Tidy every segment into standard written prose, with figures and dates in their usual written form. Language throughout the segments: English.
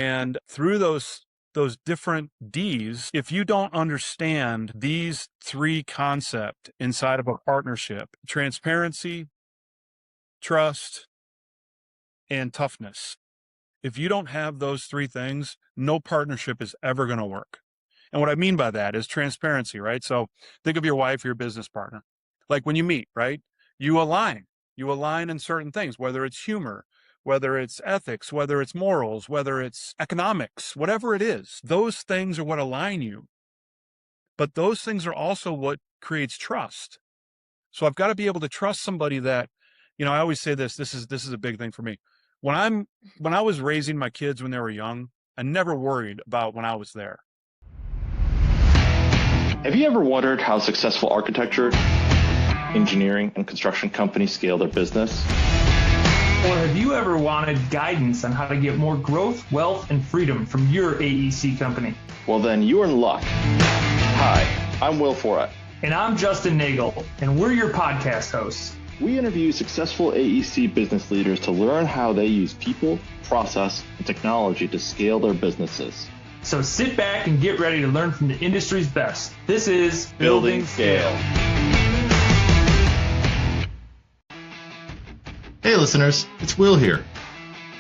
And through those different D's, if you don't understand these three concepts inside of a partnership, transparency, trust, and toughness, if you don't have those three things, no partnership is ever going to work. And what I mean by that is transparency, right? So think of your wife, your business partner. Like when you meet, right? You align. You align in certain things, whether it's humor, whether it's ethics, whether it's morals, whether it's economics, whatever it is. Those things are what align you. But those things are also what creates trust. So I've got to be able to trust somebody that, I always say this is a big thing for me. When I was raising my kids when they were young, I never worried about when I was there. Have you ever wondered how successful architecture, engineering, and construction companies scale their business? Or have you ever wanted guidance on how to get more growth, wealth, and freedom from your AEC company? Well, then you're in luck. Hi, I'm Will Forat. And I'm Justin Nagel, and we're your podcast hosts. We interview successful AEC business leaders to learn how they use people, process, and technology to scale their businesses. So sit back and get ready to learn from the industry's best. This is Building Scale. Hey listeners, it's Will here.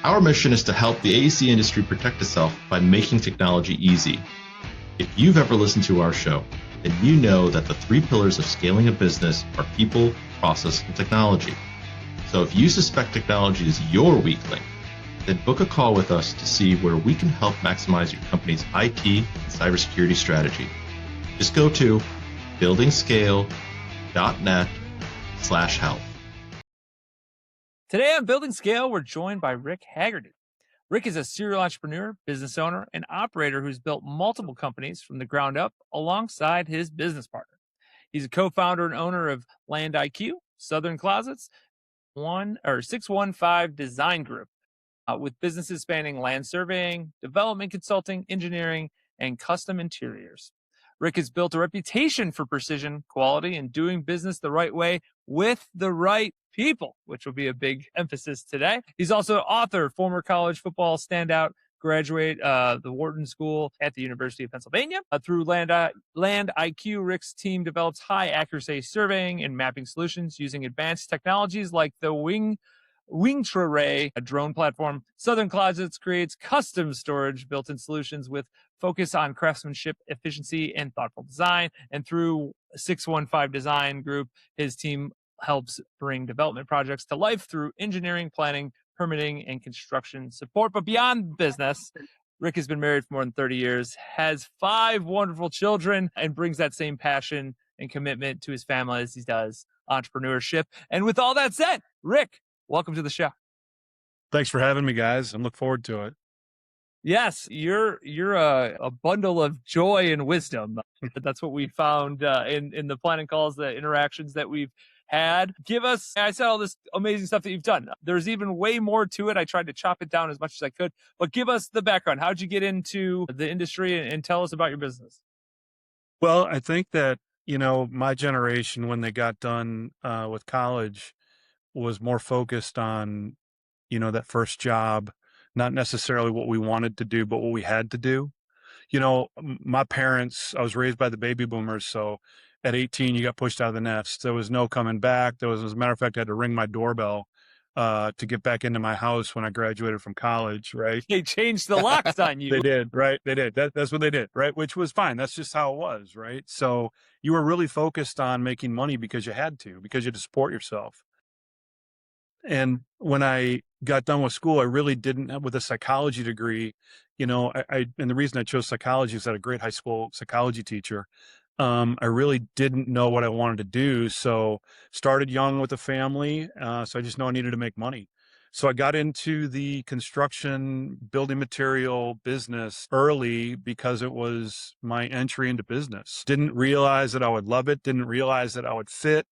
Our mission is to help the AEC industry protect itself by making technology easy. If you've ever listened to our show, then you know that the three pillars of scaling a business are people, process, and technology. So if you suspect technology is your weak link, then book a call with us to see where we can help maximize your company's IT and cybersecurity strategy. Just go to buildingscale.net/help. Today on Building Scale, we're joined by Rick Heagarty. Rick is a serial entrepreneur, business owner, and operator who's built multiple companies from the ground up alongside his business partner. He's a co-founder and owner of Land IQ, Southern Closets, 615 Design Group, with businesses spanning land surveying, development consulting, engineering, and custom interiors. Rick has built a reputation for precision, quality, and doing business the right way with the right people, which will be a big emphasis today. He's also an author, former college football standout, graduate the Wharton School at the University of Pennsylvania. Through Land IQ, Rick's team develops high accuracy surveying and mapping solutions using advanced technologies like the Wingtray, a drone platform. Southern Closets creates custom storage built-in solutions with focus on craftsmanship, efficiency, and thoughtful design. And through 615 Design Group, his team helps bring development projects to life through engineering, planning, permitting, and construction support. But beyond business, Rick has been married for more than 30 years, has 5 wonderful children, and brings that same passion and commitment to his family as he does entrepreneurship. And with all that said, Rick, welcome to the show. Thanks for having me, guys. I'm looking forward to it. Yes, you're a bundle of joy and wisdom. That's what we found in the planning calls, the interactions that we've had. I said all this amazing stuff that you've done. There's even way more to it. I tried to chop it down as much as I could, but give us the background. How'd you get into the industry and tell us about your business? Well, I think that, my generation, when they got done with college, was more focused on, that first job, not necessarily what we wanted to do, but what we had to do. My parents, I was raised by the baby boomers. So at 18, you got pushed out of the nest. There was no coming back. As a matter of fact, I had to ring my doorbell to get back into my house when I graduated from college, right? They changed the locks on you. They did, right? They did. That's what they did, right? Which was fine. That's just how it was, right? So you were really focused on making money because you had to support yourself. And when I got done with school, I really didn't, with a psychology degree, and the reason I chose psychology is that I had a great high school psychology teacher. I really didn't know what I wanted to do. So started young with a family. So I just know I needed to make money. So I got into the construction building material business early because it was my entry into business. Didn't realize that I would love it. Didn't realize that I would fit.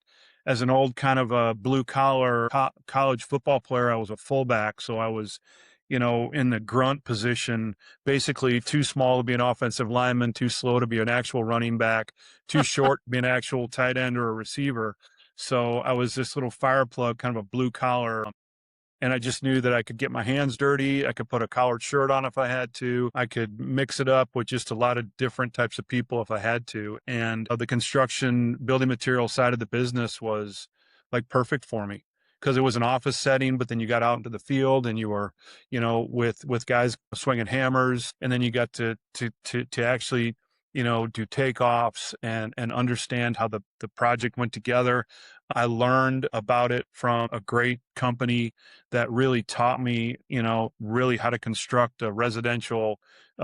As an old kind of a blue collar college football player, I was a fullback. So I was, in the grunt position, basically too small to be an offensive lineman, too slow to be an actual running back, too short to be an actual tight end or a receiver. So I was this little fire plug, kind of a blue collar. And I just knew that I could get my hands dirty. I could put a collared shirt on if I had to. I could mix it up with just a lot of different types of people if I had to. And the construction building material side of the business was like perfect for me because it was an office setting, but then you got out into the field and you were, with guys swinging hammers, and then you got to actually, do takeoffs and understand how the project went together. I learned about it from a great company that really taught me, really how to construct a residential,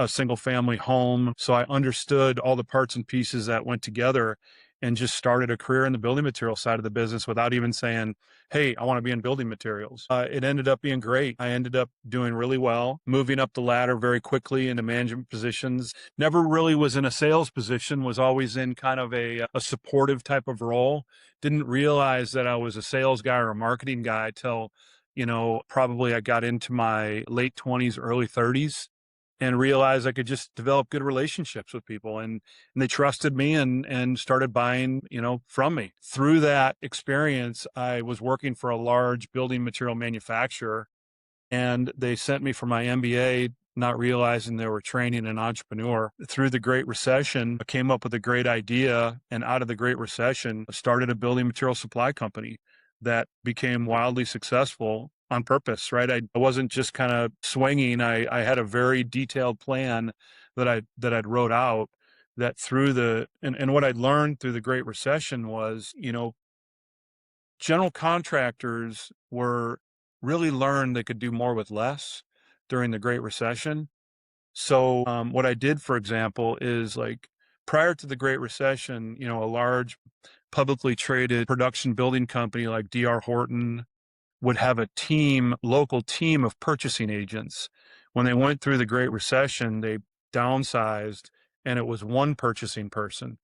single family home. So I understood all the parts and pieces that went together and just started a career in the building material side of the business without even saying, hey, I want to be in building materials. It ended up being great. I ended up doing really well, moving up the ladder very quickly into management positions. Never really was in a sales position, was always in kind of a supportive type of role. Didn't realize that I was a sales guy or a marketing guy till, probably I got into my late 20s, early 30s, and realized I could just develop good relationships with people, and they trusted me and started buying, from me. Through that experience, I was working for a large building material manufacturer, and they sent me for my MBA, not realizing they were training an entrepreneur. Through the Great Recession, I came up with a great idea, and out of the Great Recession, I started a building material supply company that became wildly successful on purpose, right? I wasn't just kind of swinging. I had a very detailed plan that I'd wrote out, that and what I'd learned through the Great Recession was, general contractors were really learned they could do more with less during the Great Recession. So what I did, for example, is like prior to the Great Recession, a large publicly traded production building company like D.R. Horton would have a local team of purchasing agents. When they went through the Great Recession, they downsized, and it was one purchasing person.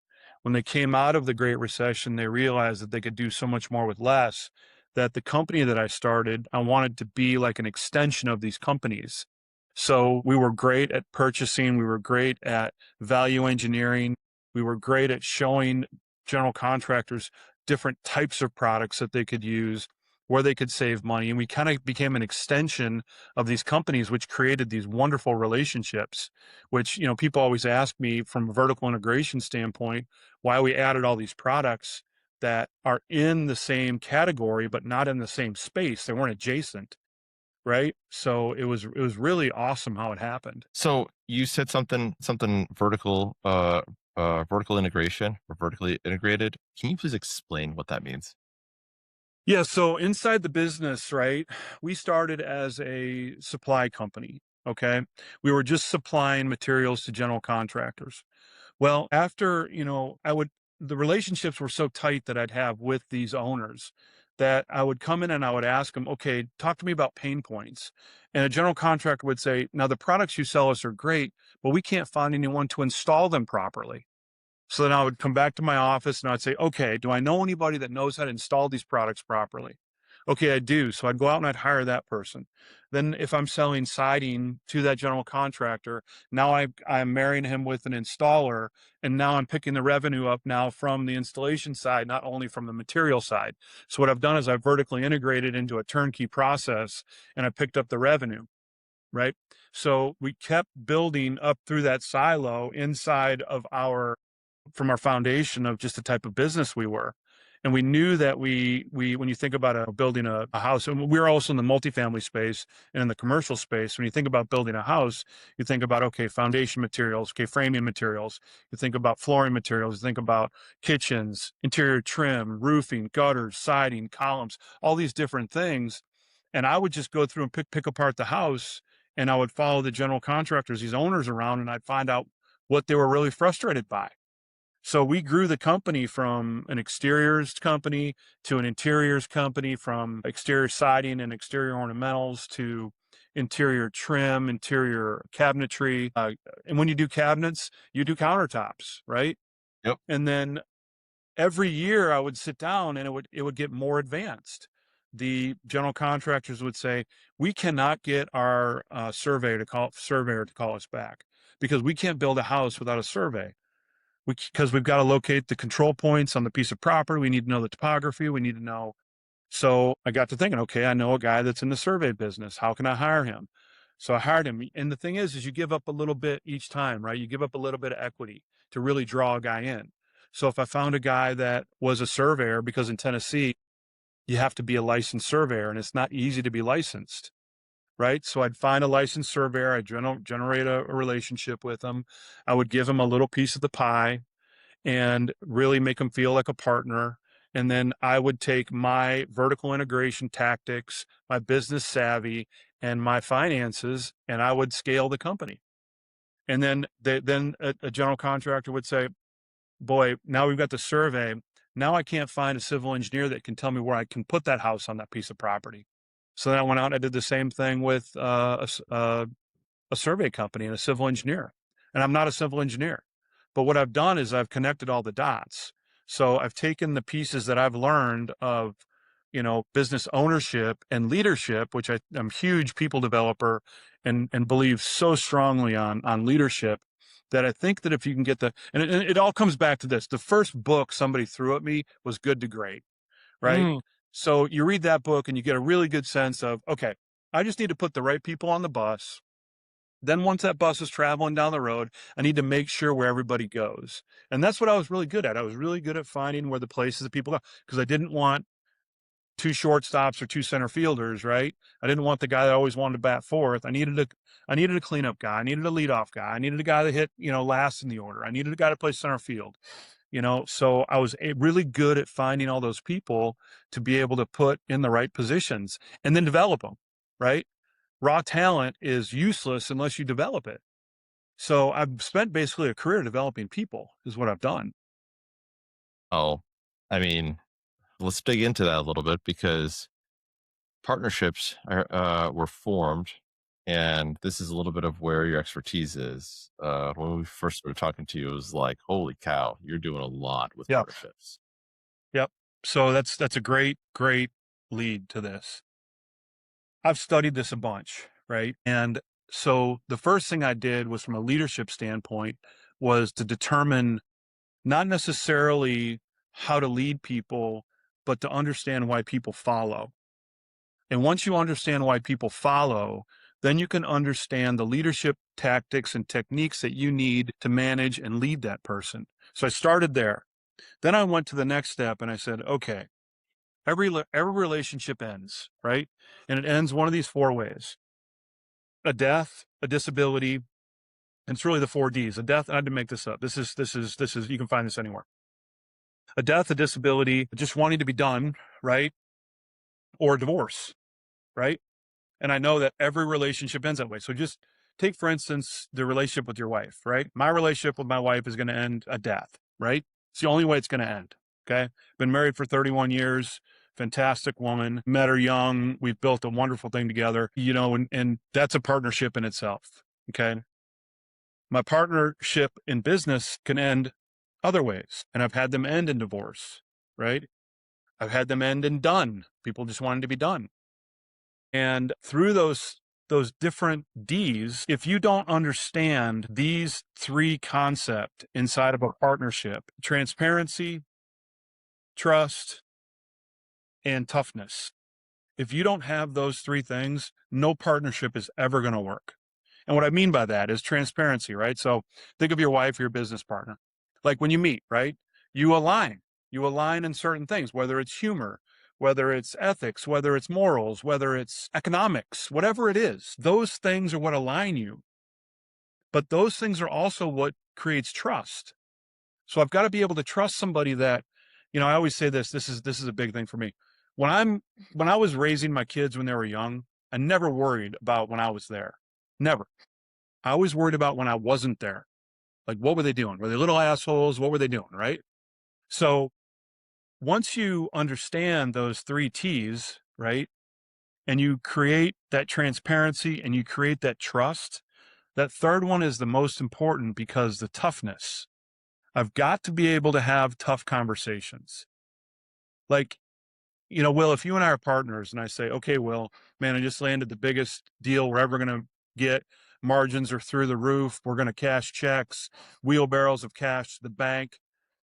When they came out of the Great Recession, they realized that they could do so much more with less, that the company that I started, I wanted to be like an extension of these companies. So we were great at purchasing. We were great at value engineering. We were great at showing general contractors different types of products that they could use, where they could save money. And we kind of became an extension of these companies, which created these wonderful relationships, which, people always ask me from a vertical integration standpoint, why we added all these products that are in the same category, but not in the same space. They weren't adjacent. Right. So it was really awesome how it happened. So you said something vertical, vertical integration or vertically integrated. Can you please explain what that means? Yeah. So inside the business, right, we started as a supply company. Okay. We were just supplying materials to general contractors. Well, after, the relationships were so tight that I'd have with these owners that I would come in and I would ask them, okay, talk to me about pain points. And a general contractor would say, now the products you sell us are great, but we can't find anyone to install them properly. So then I would come back to my office and I'd say, okay, do I know anybody that knows how to install these products properly? Okay, I do. So I'd go out and I'd hire that person. Then if I'm selling siding to that general contractor, now I'm marrying him with an installer, and now I'm picking the revenue up now from the installation side, not only from the material side. So what I've done is I've vertically integrated into a turnkey process, and I picked up the revenue, right? So we kept building up through that silo inside of from our foundation of just the type of business we were. And we knew that we when you think about building a house, and we're also in the multifamily space and in the commercial space. When you think about building a house, you think about, okay, foundation materials, okay, framing materials. You think about flooring materials. You think about kitchens, interior trim, roofing, gutters, siding, columns, all these different things. And I would just go through and pick apart the house, and I would follow the general contractors, these owners around, and I'd find out what they were really frustrated by. So we grew the company from an exteriors company to an interiors company, from exterior siding and exterior ornamentals to interior trim, interior cabinetry. And when you do cabinets, you do countertops, right? Yep. And then every year I would sit down and it would get more advanced. The general contractors would say, we cannot get our surveyor to call us back because we can't build a house without a survey. Because we've got to locate the control points on the piece of property. We need to know the topography. We need to know So I got to thinking, okay, I know a guy that's in the survey business. How can I hire him? So I hired him. And the thing is you give up a little bit each time, right? You give up a little bit of equity to really draw a guy in. So if I found a guy that was a surveyor, because in Tennessee, you have to be a licensed surveyor and it's not easy to be licensed, right? So I'd find a licensed surveyor, I'd generate a relationship with him. I would give him a little piece of the pie and really make him feel like a partner. And then I would take my vertical integration tactics, my business savvy, and my finances, and I would scale the company. And then a general contractor would say, boy, now we've got the survey. Now I can't find a civil engineer that can tell me where I can put that house on that piece of property. So then I went out and I did the same thing with a survey company and a civil engineer. And I'm not a civil engineer. But what I've done is I've connected all the dots. So I've taken the pieces that I've learned of, business ownership and leadership, which I'm a huge people developer and believe so strongly on leadership, that I think that if you can get and it all comes back to this. The first book somebody threw at me was Good to Great, right? So you read that book and you get a really good sense of, okay, I just need to put the right people on the bus. Then once that bus is traveling down the road, I need to make sure where everybody goes. And that's what I was really good at. I was really good at finding where the places that people go, because I didn't want two shortstops or two center fielders, right? I didn't want the guy that always wanted to bat fourth. I needed a cleanup guy. I needed a leadoff guy. I needed a guy that hit, last in the order. I needed a guy to play center field, so I was really good at finding all those people to be able to put in the right positions and then develop them, right? Raw talent is useless unless you develop it. So I've spent basically a career developing people is what I've done. Oh, I mean, let's dig into that a little bit, because partnerships were formed, and this is a little bit of where your expertise is. When we first started talking to you, it was like, holy cow, you're doing a lot with Yep. partnerships. Yep. So that's a great lead to this. I've studied this a bunch, right? And so the first thing I did was, from a leadership standpoint, was to determine not necessarily how to lead people, but to understand why people follow. And once you understand why people follow, then you can understand the leadership tactics and techniques that you need to manage and lead that person. So I started there. Then I went to the next step and I said, okay, every relationship ends, right? And it ends one of these four ways: a death, a disability, and it's really the 4 Ds. A death, I had to make this up. This is, you can find this anywhere. A death, a disability, just wanting to be done, right? Or a divorce, right? And I know that every relationship ends that way. So just take, for instance, the relationship with your wife, right? My relationship with my wife is going to end a death, right? It's the only way it's going to end. Okay. Been married for 31 years. Fantastic woman. Met her young. We've built a wonderful thing together, and that's a partnership in itself. Okay. My partnership in business can end other ways. And I've had them end in divorce, right? I've had them end in done. People just wanted to be done. And through those different D's, if you don't understand these 3 concepts inside of a partnership: transparency, trust, and toughness. If you don't have those 3 things, no partnership is ever going to work. And what I mean by that is transparency, right? So think of your wife or your business partner. Like when you meet, right? You align in certain things, whether it's humor, whether it's ethics, whether it's morals, whether it's economics, whatever it is. Those things are what align you. But those things are also what creates trust. So I've got to be able to trust somebody that, I always say this is a big thing for me. When I was raising my kids when they were young, I never worried about when I was there. Never. I always worried about when I wasn't there. Like, what were they doing? Were they little assholes? What were they doing? Right? So once you understand those 3 T's, right, and you create that transparency and you create that trust, that third one is the most important, because the toughness. I've got to be able to have tough conversations. Like, Will, if you and I are partners and I say, okay, Will, man, I just landed the biggest deal we're ever going to get. Margins are through the roof. We're going to cash checks, wheelbarrows of cash to the bank.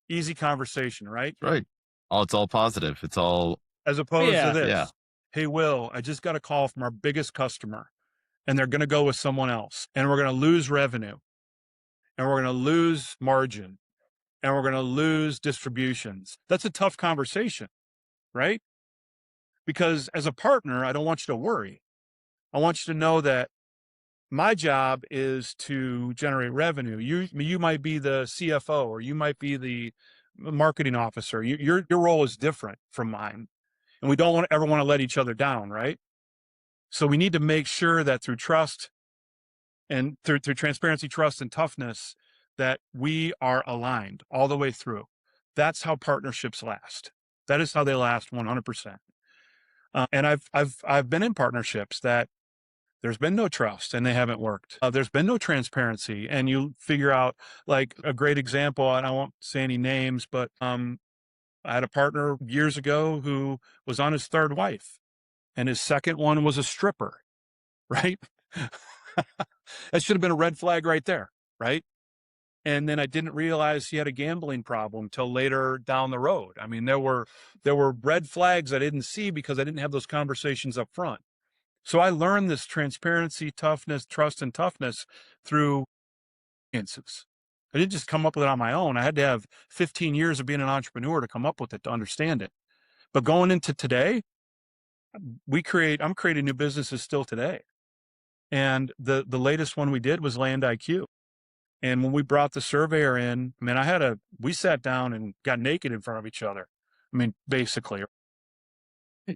Easy conversation, right? Right. It's all positive. It's all as opposed to Yeah. this. Yeah. Hey, Will, I just got a call from our biggest customer and they're going to go with someone else and we're going to lose revenue and we're going to lose margin and we're going to lose distributions. That's a tough conversation, right? Because as a partner, I don't want you to worry. I want you to know that my job is to generate revenue. You might be the CFO or you might be the marketing officer. Your role is different from mine, and we don't ever want to let each other down, right? So we need to make sure that through trust and through transparency, trust, and toughness, that we are aligned all the way through. That's how partnerships last. That is how they last 100%. And I've been in partnerships that there's been no trust and they haven't worked. There's been no transparency, and you figure out, like a great example, and I won't say any names, but I had a partner years ago who was on his third wife, and his second one was a stripper, right? That should have been a red flag right there, right? And then I didn't realize he had a gambling problem till later down the road. I mean, there were red flags I didn't see because I didn't have those conversations up front. So I learned this transparency, toughness, trust, and toughness through experiences. I didn't just come up with it on my own. I had to have 15 years of being an entrepreneur to come up with it, to understand it. But going into today, I'm creating new businesses still today. And the latest one we did was Land IQ. And when we brought the surveyor in, I mean, we sat down and got naked in front of each other. I mean, basically.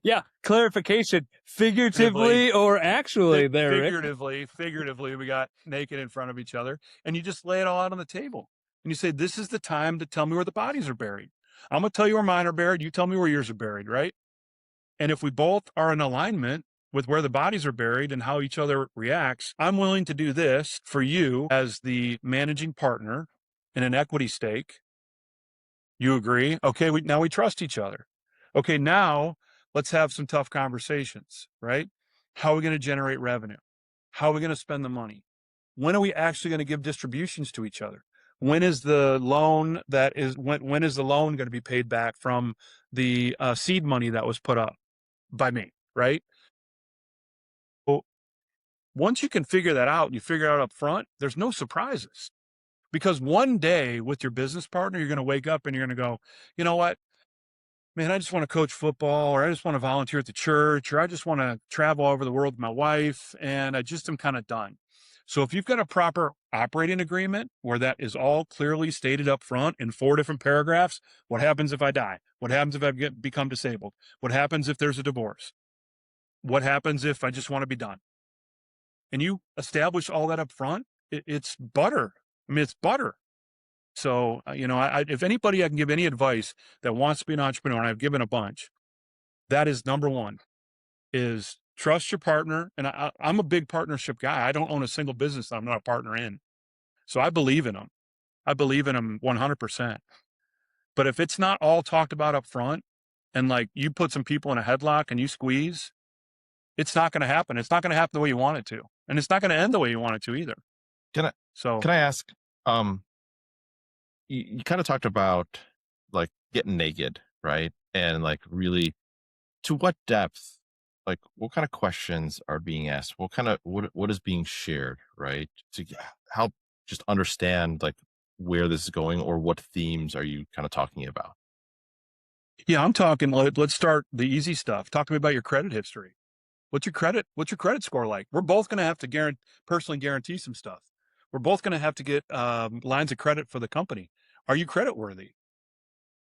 Yeah. Clarification, figuratively or actually there, Rick? Figuratively, we got naked in front of each other, and you just lay it all out on the table. And you say, this is the time to tell me where the bodies are buried. I'm going to tell you where mine are buried. You tell me where yours are buried, right? And if we both are in alignment with where the bodies are buried and how each other reacts, I'm willing to do this for you as the managing partner in an equity stake. You agree? Okay, now we trust each other. Okay, now let's have some tough conversations, right? How are we going to generate revenue? How are we going to spend the money? When are we actually going to give distributions to each other? When is the loan when is the loan going to be paid back from the seed money that was put up by me, right? Well, once you can figure that out and you figure it out up front, there's no surprises. Because one day with your business partner, you're going to wake up and you're going to go, you know what? Man, I just want to coach football, or I just want to volunteer at the church, or I just want to travel all over the world with my wife, and I just am kind of done. So if you've got a proper operating agreement where that is all clearly stated up front in 4 different paragraphs, what happens if I die? What happens if I become disabled? What happens if there's a divorce? What happens if I just want to be done? And you establish all that up front, it's butter. I mean, it's butter. So, if anybody I can give any advice that wants to be an entrepreneur, and I've given a bunch, that is number one, is trust your partner. And I'm a big partnership guy. I don't own a single business that I'm not a partner in. So I believe in them. I believe in them 100%. But if it's not all talked about up front, and like you put some people in a headlock and you squeeze, it's not going to happen. It's not going to happen the way you want it to. And it's not going to end the way you want it to either. Can I ask, you kind of talked about like getting naked, right? And like really, to what depth, like what kind of questions are being asked? What is being shared, right? To help just understand like where this is going, or what themes are you kind of talking about? Yeah, I'm talking, let's start the easy stuff. Talk to me about your credit history. What's your credit score like? We're both going to have to personally guarantee some stuff. We're both going to have to get lines of credit for the company. Are you credit worthy?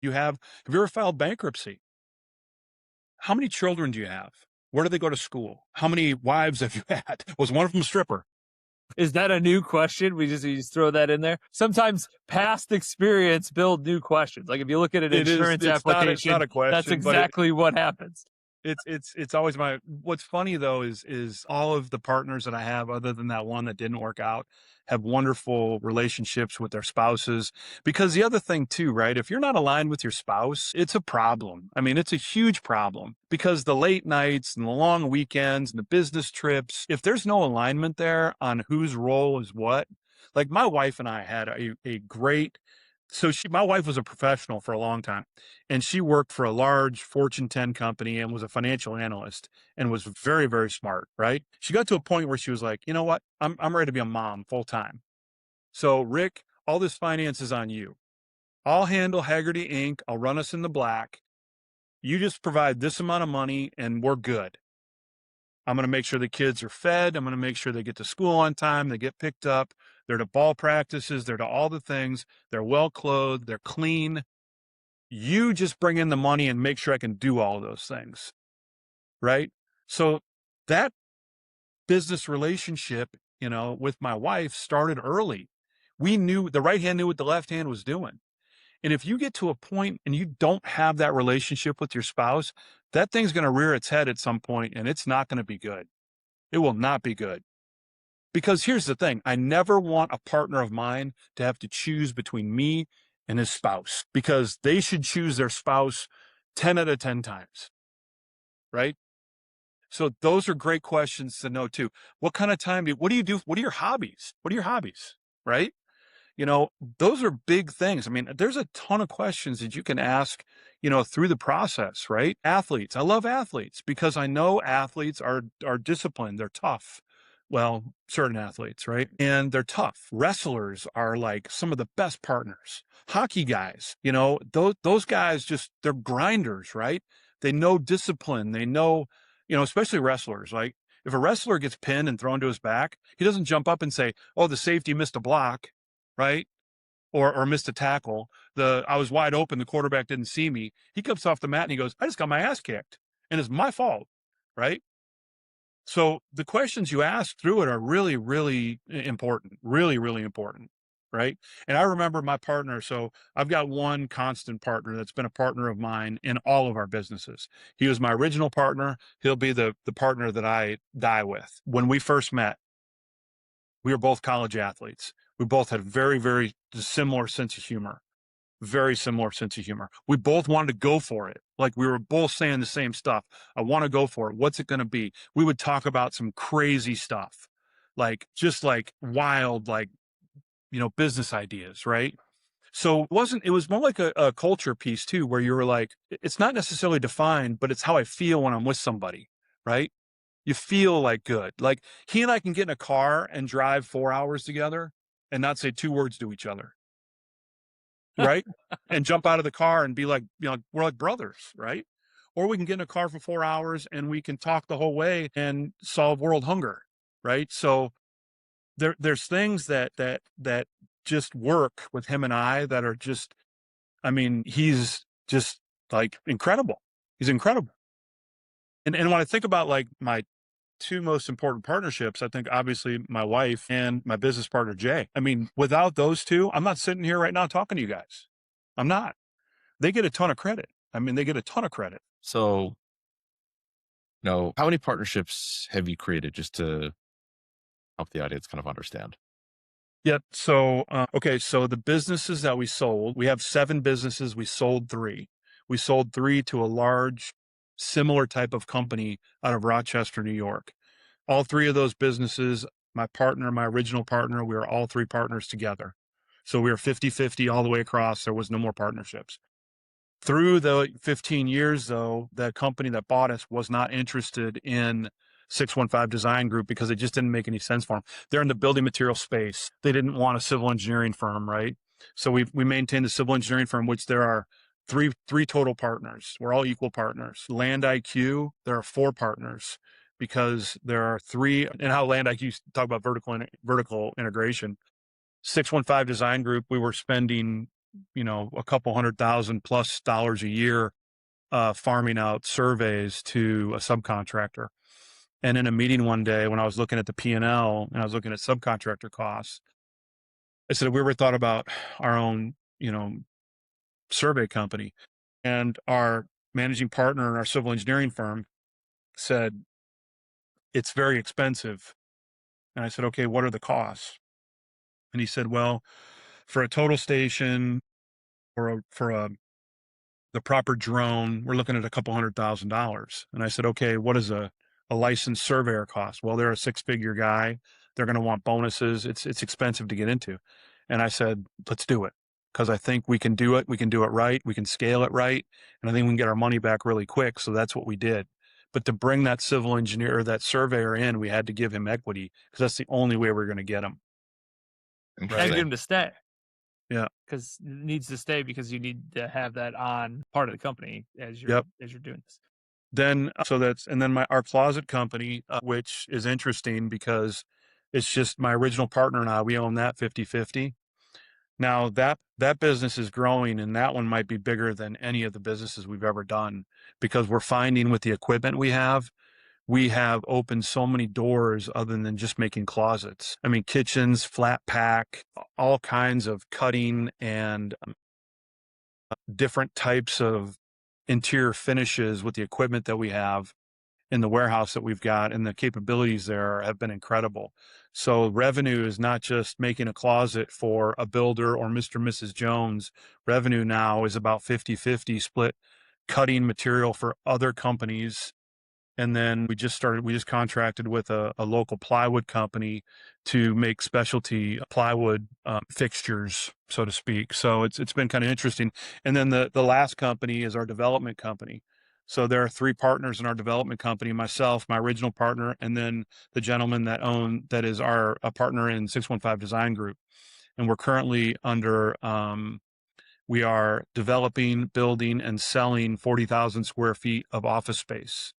Have you ever filed bankruptcy? How many children do you have? Where do they go to school? How many wives have you had? Was one of them a stripper? Is that a new question? We just throw that in there. Sometimes past experience build new questions. Like if you look at an insurance application, it's not a question, that's exactly what happens. It's always what's funny though is all of the partners that I have, other than that one that didn't work out, have wonderful relationships with their spouses. Because the other thing too, right? If you're not aligned with your spouse, it's a problem. I mean, it's a huge problem, because the late nights and the long weekends and the business trips, if there's no alignment there on whose role is what, like my wife and I had a great So my wife was a professional for a long time, and she worked for a large Fortune 10 company and was a financial analyst and was very, very smart, right? She got to a point where she was like, you know what? I'm ready to be a mom full time. So Rick, all this finance is on you. I'll handle Heagarty Inc. I'll run us in the black. You just provide this amount of money and we're good. I'm going to make sure the kids are fed. I'm going to make sure they get to school on time. They get picked up. They're to ball practices. They're to all the things. They're well clothed. They're clean. You just bring in the money and make sure I can do all of those things. Right. So that business relationship, with my wife started early. We knew the right hand knew what the left hand was doing. And if you get to a point and you don't have that relationship with your spouse, that thing's going to rear its head at some point and it's not going to be good. It will not be good. Because here's the thing, I never want a partner of mine to have to choose between me and his spouse, because they should choose their spouse 10 out of 10 times, right? So those are great questions to know too. What kind of time what do you do? What are your hobbies? What are your hobbies, right? Those are big things. I mean, there's a ton of questions that you can ask, through the process, right? Athletes. I love athletes because I know athletes are disciplined. They're tough. Well, certain athletes, right? And they're tough. Wrestlers are like some of the best partners. Hockey guys, those guys they're grinders, right? They know discipline. They know, especially wrestlers. Like if a wrestler gets pinned and thrown to his back, he doesn't jump up and say, "Oh, the safety missed a block." Right? Or missed a tackle. I was wide open. The quarterback didn't see me. He comes off the mat and he goes, "I just got my ass kicked and it's my fault." Right? So the questions you ask through it are really, really important, really, really important. Right. And I remember my partner. So I've got one constant partner that's been a partner of mine in all of our businesses. He was my original partner. He'll be the partner that I die with. When we first met, we were both college athletes. We both had very, very similar sense of humor, very similar sense of humor. We both wanted to go for it. Like we were both saying the same stuff. I want to go for it. What's it going to be? We would talk about some crazy stuff, like just like wild, like, business ideas, right? So it was more like a culture piece too, where you were like, it's not necessarily defined, but it's how I feel when I'm with somebody, right? You feel like good. Like he and I can get in a car and drive 4 hours together and not say two words to each other. Right. And jump out of the car and be like, we're like brothers. Right. Or we can get in a car for 4 hours and we can talk the whole way and solve world hunger. Right. So there's things that just work with him and I that are just, I mean, he's just like incredible. He's incredible. And when I think about like my two most important partnerships, I think obviously my wife and my business partner, Jay. I mean, without those two, I'm not sitting here right now talking to you guys. I'm not. They get a ton of credit. I mean, they get a ton of credit. So, how many partnerships have you created, just to help the audience kind of understand? Yeah. So, so the businesses that we sold, we have 7 businesses. We sold 3. We sold 3 to a large, similar type of company out of Rochester, New York. All 3 of those businesses, my partner, my original partner, we were all 3 partners together. So we were 50-50 all the way across. There was no more partnerships. Through the 15 years, though, the company that bought us was not interested in 615 Design Group because it just didn't make any sense for them. They're in the building material space. They didn't want a civil engineering firm, right? So we maintained the civil engineering firm, which there are three total partners. We're all equal partners. Land IQ, there are 4 partners because there are 3. And how Land IQ talk about vertical integration. 615 Design Group, we were spending, a couple $100,000+ a year farming out surveys to a subcontractor. And in a meeting one day, when I was looking at the P&L and I was looking at subcontractor costs, I said, have we ever thought about our own, survey company? And our managing partner in our civil engineering firm said, it's very expensive. And I said, okay, what are the costs? And he said, well, for a total station or the proper drone, we're looking at a couple $100,000. And I said, okay, what is a licensed surveyor cost? Well, they're a 6-figure guy. They're going to want bonuses. It's expensive to get into. And I said, let's do it. because I think we can do it. We can do it right. We can scale it right. And I think we can get our money back really quick. So that's what we did. But to bring that civil engineer or that surveyor in, we had to give him equity because that's the only way we're going to get him. And Interesting. get him to stay. Yeah. Because it needs to stay because you need to have that on part of the company as you're doing this. Then our closet company, which is interesting because it's just my original partner and I, we own that 50-50. Now that business is growing, and that one might be bigger than any of the businesses we've ever done, because we're finding with the equipment we have opened so many doors other than just making closets. I mean, kitchens, flat pack, all kinds of cutting and different types of interior finishes with the equipment that we have in the warehouse that we've got, and the capabilities there have been incredible. So revenue is not just making a closet for a builder or Mr. and Mrs. Jones. Revenue now is about 50-50 split, cutting material for other companies. And then we just contracted with a local plywood company to make specialty plywood fixtures, so to speak. So it's been kind of interesting. And then the last company is our development company. So there are 3 partners in our development company: myself, my original partner, and then the gentleman that is a partner in 615 Design Group. And we're currently we are developing, building, and selling 40,000 square feet of office space,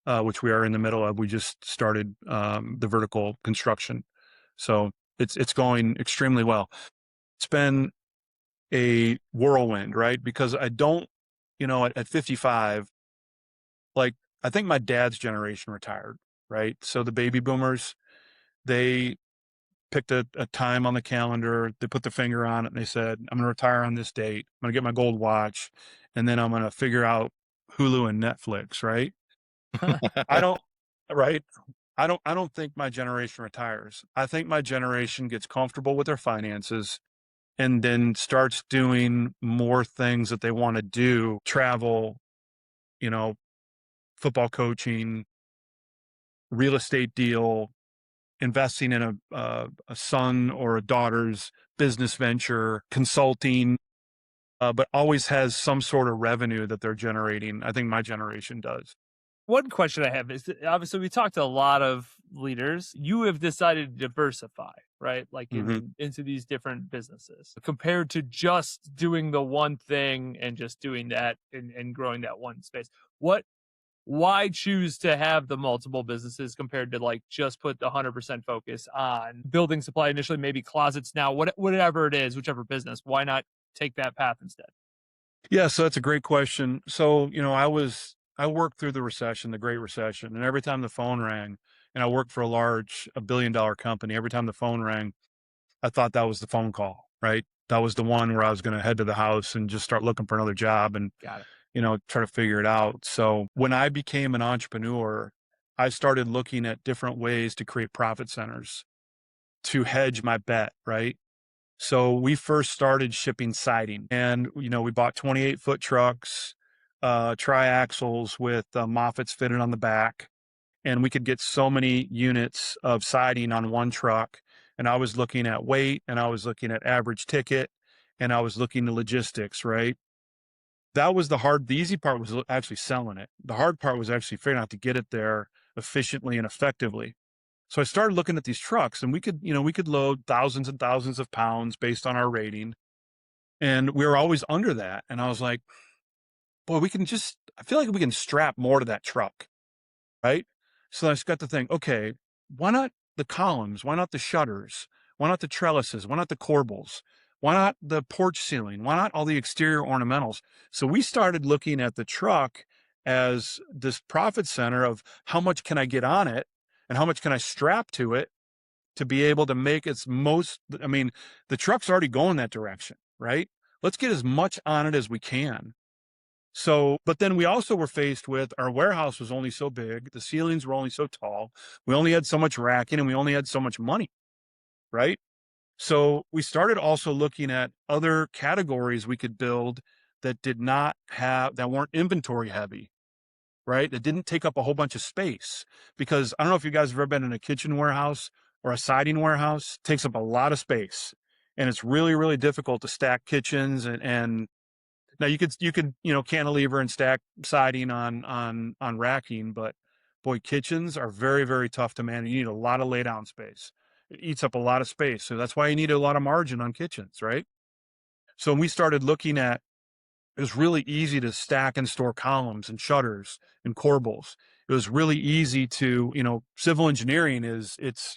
which we are in the middle of. We just started the vertical construction. So it's going extremely well. It's been a whirlwind, right? Because I don't, at 55, like, I think my dad's generation retired, right? So the baby boomers, they picked a time on the calendar, they put their finger on it, and they said, I'm going to retire on this date. I'm going to get my gold watch, and then I'm going to figure out Hulu and Netflix, right? I don't, right? I don't think my generation retires. I think my generation gets comfortable with their finances and then starts doing more things that they want to do: travel, football coaching, real estate deal, investing in a son or a daughter's business venture, consulting, but always has some sort of revenue that they're generating. I think my generation does. One question I have is, obviously we talked to a lot of leaders. You have decided to diversify, right? Like into these different businesses, compared to just doing the one thing and just doing that and growing that one space. Why choose to have the multiple businesses compared to like just put the 100% focus on building supply initially, maybe closets now, whatever it is, whichever business? Why not take that path instead? Yeah, so that's a great question. So, I worked through the recession, the Great Recession, and every time the phone rang, and I worked for a $1 billion company, every time the phone rang, I thought that was the phone call, right? That was the one where I was going to head to the house and just start looking for another job and, Got it. try to figure it out. So when I became an entrepreneur, I started looking at different ways to create profit centers to hedge my bet, right? So we first started shipping siding, and, we bought 28-foot trucks, triaxles with Moffetts fitted on the back, and we could get so many units of siding on one truck. And I was looking at weight, and I was looking at average ticket, and I was looking at logistics, right? That was the easy part was actually selling it. The hard part was actually figuring out to get it there efficiently and effectively. So I started looking at these trucks, and we could load thousands and thousands of pounds based on our rating. And we were always under that. And I was like, boy, I feel like we can strap more to that truck, right? So I just got to think, okay, why not the columns? Why not the shutters? Why not the trellises? Why not the corbels? Why not the porch ceiling? Why not all the exterior ornamentals? So we started looking at the truck as this profit center of how much can I get on it and how much can I strap to it to be able to make its most. I mean, the truck's already going that direction, right? Let's get as much on it as we can. So, but then we also were faced with, our warehouse was only so big, the ceilings were only so tall, we only had so much racking, and we only had so much money, right? So we started also looking at other categories we could build that that weren't inventory heavy, right? That didn't take up a whole bunch of space. Because I don't know if you guys have ever been in a kitchen warehouse or a siding warehouse. It takes up a lot of space. and it's really, really difficult to stack kitchens. And now you could, cantilever and stack siding on racking, but boy, kitchens are very, very tough to manage. You need a lot of lay down space. It eats up a lot of space. So that's why you need a lot of margin on kitchens, right? So when we started looking at, it was really easy to stack and store columns and shutters and corbels. It was really easy to, civil engineering it's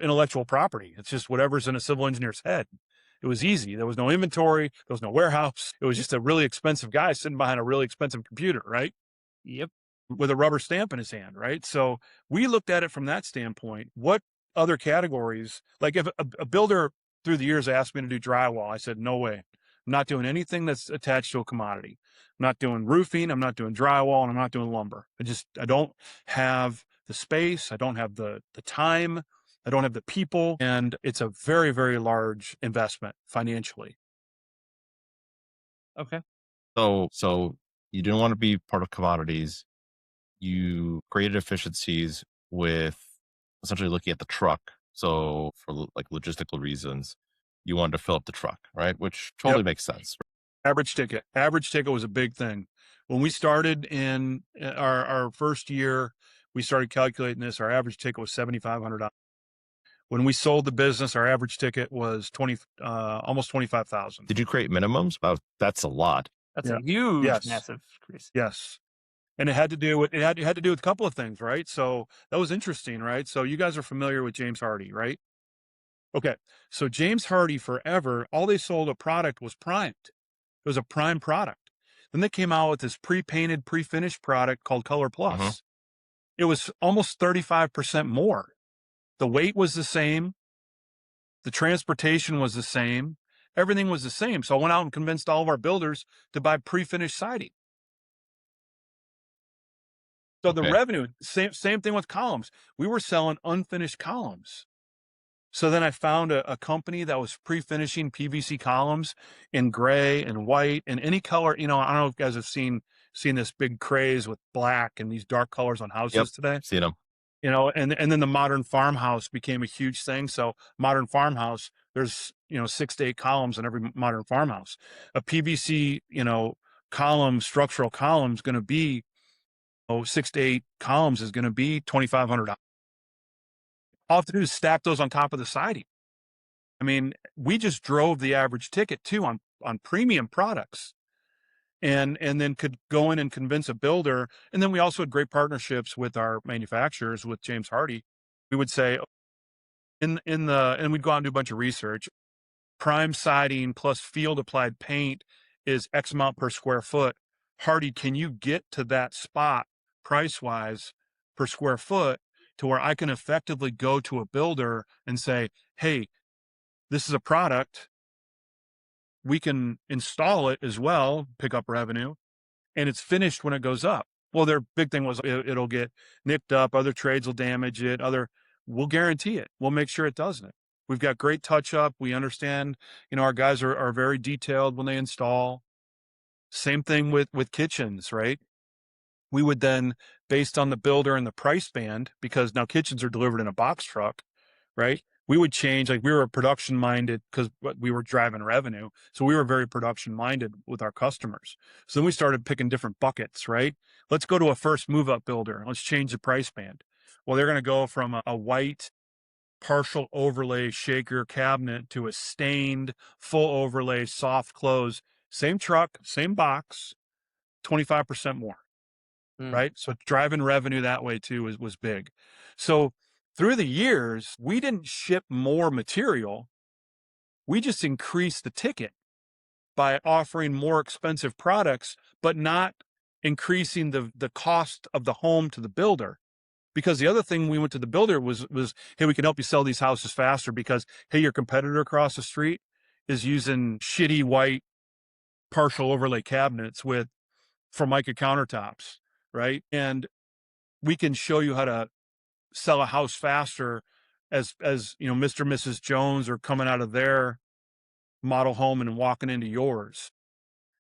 intellectual property. It's just whatever's in a civil engineer's head. It was easy. There was no inventory. There was no warehouse. It was just a really expensive guy sitting behind a really expensive computer, right? Yep. With a rubber stamp in his hand, right? So we looked at it from that standpoint. What other categories, like if a builder through the years asked me to do drywall, I said, no way. I'm not doing anything that's attached to a commodity. I'm not doing roofing. I'm not doing drywall, and I'm not doing lumber. I don't have the space. I don't have the time. I don't have the people. And it's a very, very large investment financially. Okay. So you didn't want to be part of commodities. You created efficiencies with essentially looking at the truck. So for like logistical reasons, you wanted to fill up the truck, right? Which totally makes sense. Average ticket was a big thing. When we started in our first year, we started calculating this. Our average ticket was $7,500. When we sold the business, our average ticket was almost 25,000. Did you create minimums? Wow, that's a lot. That's a huge, massive increase. Yes. And it had to do with a couple of things, right? So that was interesting, right? So you guys are familiar with James Heagarty, right? Okay. So James Heagarty forever, all they sold a product was primed. It was a prime product. Then they came out with this pre-painted, pre-finished product called Color Plus. Mm-hmm. It was almost 35% more. The weight was the same. The transportation was the same. Everything was the same. So I went out and convinced all of our builders to buy pre-finished siding. So the revenue, same thing with columns. We were selling unfinished columns. So then I found a company that was pre-finishing PVC columns in gray and white and any color. I don't know if you guys have seen this big craze with black and these dark colors on houses today. Seen them. And then the modern farmhouse became a huge thing. So modern farmhouse, there's 6 to 8 columns in every modern farmhouse. A PVC structural column is going to be 6 to 8 columns is going to be $2,500. All I have to do is stack those on top of the siding. I mean, we just drove the average ticket too on premium products. And then could go in and convince a builder. And then we also had great partnerships with our manufacturers, with James Heagarty. We would say and we'd go out and do a bunch of research. Prime siding plus field applied paint is X amount per square foot. Heagarty, can you get to that spot price wise per square foot to where I can effectively go to a builder and say, hey, this is a product. We can install it as well, pick up revenue, and it's finished when it goes up. Well, their big thing was it'll get nicked up. Other trades will damage it. We'll guarantee it. We'll make sure it doesn't. We've got great touch up. We understand, our guys are very detailed when they install. Same thing with kitchens, right? We would then, based on the builder and the price band, because now kitchens are delivered in a box truck, right? We would change, like we were production minded because we were driving revenue. So we were very production minded with our customers. So then we started picking different buckets, right? Let's go to a first move up builder. Let's change the price band. Well, they're going to go from a white partial overlay shaker cabinet to a stained full overlay soft close. Same truck, same box, 25% more, right? So driving revenue that way too was big. So through the years, we didn't ship more material. We just increased the ticket by offering more expensive products, but not increasing the cost of the home to the builder. Because the other thing we went to the builder was, hey, we can help you sell these houses faster because, hey, your competitor across the street is using shitty white partial overlay cabinets with Formica countertops, right? And we can show you how to sell a house faster as Mr. and Mrs. Jones are coming out of their model home and walking into yours.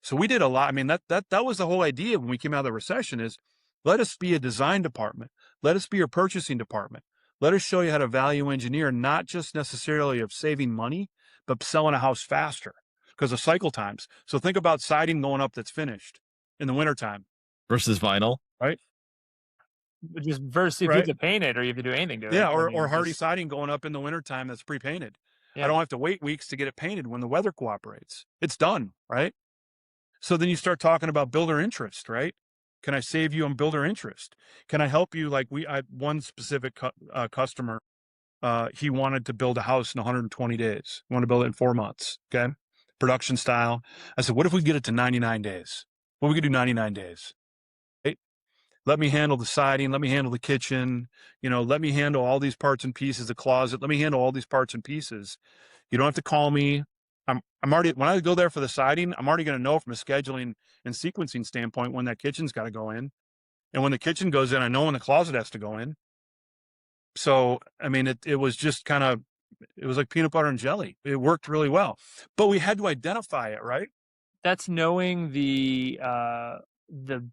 So we did a lot. I mean, that was the whole idea when we came out of the recession is let us be a design department. Let us be your purchasing department. Let us show you how to value engineer, not just necessarily of saving money, but selling a house faster because of cycle times. So think about siding going up that's finished in the wintertime, versus vinyl. right? Just versus if you have Right. to paint it or you have to do anything to it. Yeah, I or mean, hardy just- siding going up in the wintertime that's pre-painted. I Yeah. don't have to wait weeks to get it painted when the weather cooperates. It's done, right? So then you start talking about builder interest, right? Can I save you on builder interest? Can I help you? Like I had one specific customer, he wanted to build a house in 120 days. He wanted to build it in 4 months. Okay. Production style. I said, what if we get it to 99 days? Well, we could do 99 days. Right? Let me handle the siding. Let me handle the kitchen. Let me handle all these parts and pieces, the closet. Let me handle all these parts and pieces. You don't have to call me. I'm already, when I go there for the siding, I'm already going to know from a scheduling and sequencing standpoint when that kitchen's got to go in. And when the kitchen goes in, I know when the closet has to go in. So, I mean, it was just it was like peanut butter and jelly. It worked really well, but we had to identify it, right? That's knowing the